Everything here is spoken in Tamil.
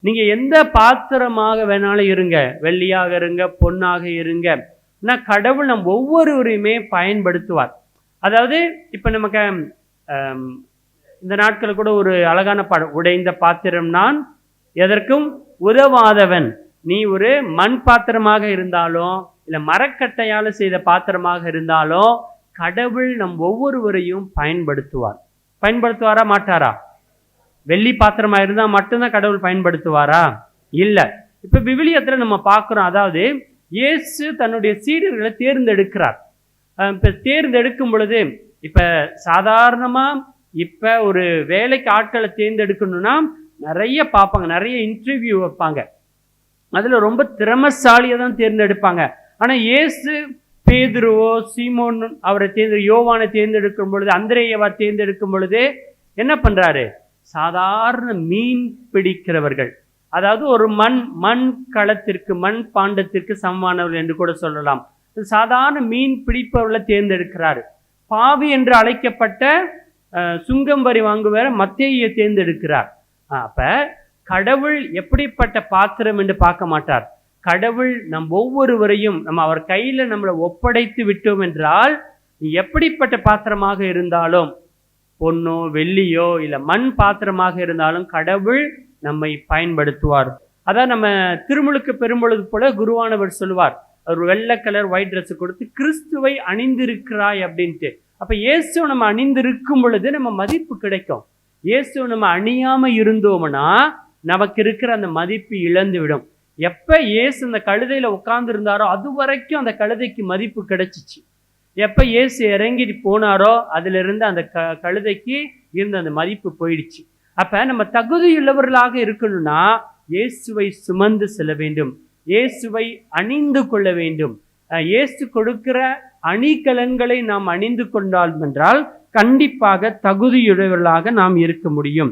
நீங்க எந்த பாத்திரமாக வேணாலும் இருங்க, வெள்ளியாக இருங்க, பொன்னாக இருங்க, ஆனால் கடவுள் நம் ஒவ்வொருவரையுமே பயன்படுத்துவார். அதாவது இப்ப நமக்கு இந்த நாட்கள் கூட ஒரு அழகான பாடம், உடைந்த பாத்திரம் நான் எதற்கும் உதவாதவன். நீ ஒரு மண் பாத்திரமாக இருந்தாலும் இல்லை மரக்கட்டையால் செய்த பாத்திரமாக இருந்தாலும் கடவுள் நம் ஒவ்வொருவரையும் பயன்படுத்துவாரா மாட்டாரா? வெள்ளி பாத்திரமா இருந்தால் மட்டும்தான் கடவுள் பயன்படுத்துவாரா? இல்லை. இப்ப விவிலியத்தில் நம்ம பார்க்குறோம், அதாவது இயேசு தன்னுடைய சீடர்களை தேர்ந்தெடுக்கிறார். இப்போ தேர்ந்தெடுக்கும் பொழுது இப்போ சாதாரணமாக இப்போ ஒரு வேலைக்கு ஆட்களை தேர்ந்தெடுக்கணும்னா நிறைய பார்ப்பாங்க, நிறைய இன்டர்வியூ வைப்பாங்க. அதில் ரொம்ப திறமசாலியை தான் தேர்ந்தெடுப்பாங்க. ஆனால் இயேசு பேதுருவோ சீமோன் அவரை யோவானை தேர்ந்தெடுக்கும் பொழுது, அந்திரேயவா தேர்ந்தெடுக்கும் பொழுது என்ன பண்ணுறாரு? சாதாரண மீன் பிடிக்கிறவர்கள், அதாவது ஒரு மண் களத்திற்கு மண் பாண்டத்திற்கு சமமானவர்கள் என்று கூட சொல்லலாம். சாதாரண மீன் பிடிப்பவர்களை தேர்ந்தெடுக்கிறாரு. பாவி என்று அழைக்கப்பட்ட சுங்கம் வரி வாங்குவார மத்தேயுவை தேர்ந்தெடுக்கிறார். அப்ப கடவுள் எப்படிப்பட்ட பாத்திரம் என்று பார்க்க மாட்டார். கடவுள் நம் ஒவ்வொருவரையும் நம்ம அவர் கையில நம்மளை ஒப்படைத்து விட்டோம் என்றால், எப்படிப்பட்ட பாத்திரமாக இருந்தாலும், பொன்னோ வெள்ளியோ இல்லை மண் பாத்திரமாக இருந்தாலும் கடவுள் நம்மை பயன்படுத்துவார். அதான் நம்ம திருமுழுக்கு பெரும்பொழுது போல குருவானவர் சொல்லுவார், அவர் வெள்ளை கலர் ஒயிட் ட்ரெஸ் கொடுத்து கிறிஸ்துவை அணிந்திருக்கிறாய் அப்படின்ட்டு. அப்ப இயேசு நம்ம அணிந்திருக்கும் பொழுது நம்ம மதிப்பு கிடைக்கும். இயேசு நம்ம அணியாம இருந்தோம்னா நமக்கு இருக்கிற அந்த மதிப்பு இழந்து விடும். எப்ப இயேசு அந்த கழுதையில உட்கார்ந்து இருந்தாரோ அது வரைக்கும் அந்த கழுதைக்கு மதிப்பு கிடைச்சிச்சு. எப்ப இயேசு இறங்கி போனாரோ அதுல இருந்து அந்த கழுதைக்கு இருந்த அந்த மதிப்பு போயிடுச்சு. அப்ப நம்ம தகுதியுள்ளவர்களாக இருக்கணும்னா இயேசுவை சுமந்து செல்ல வேண்டும், இயேசுவை அணிந்து கொள்ள வேண்டும். இயேசு கொடுக்கிற அணிகலன்களை நாம் அணிந்து கொண்டால் என்றால் கண்டிப்பாக தகுதியுள்ளவர்களாக நாம் இருக்க முடியும்.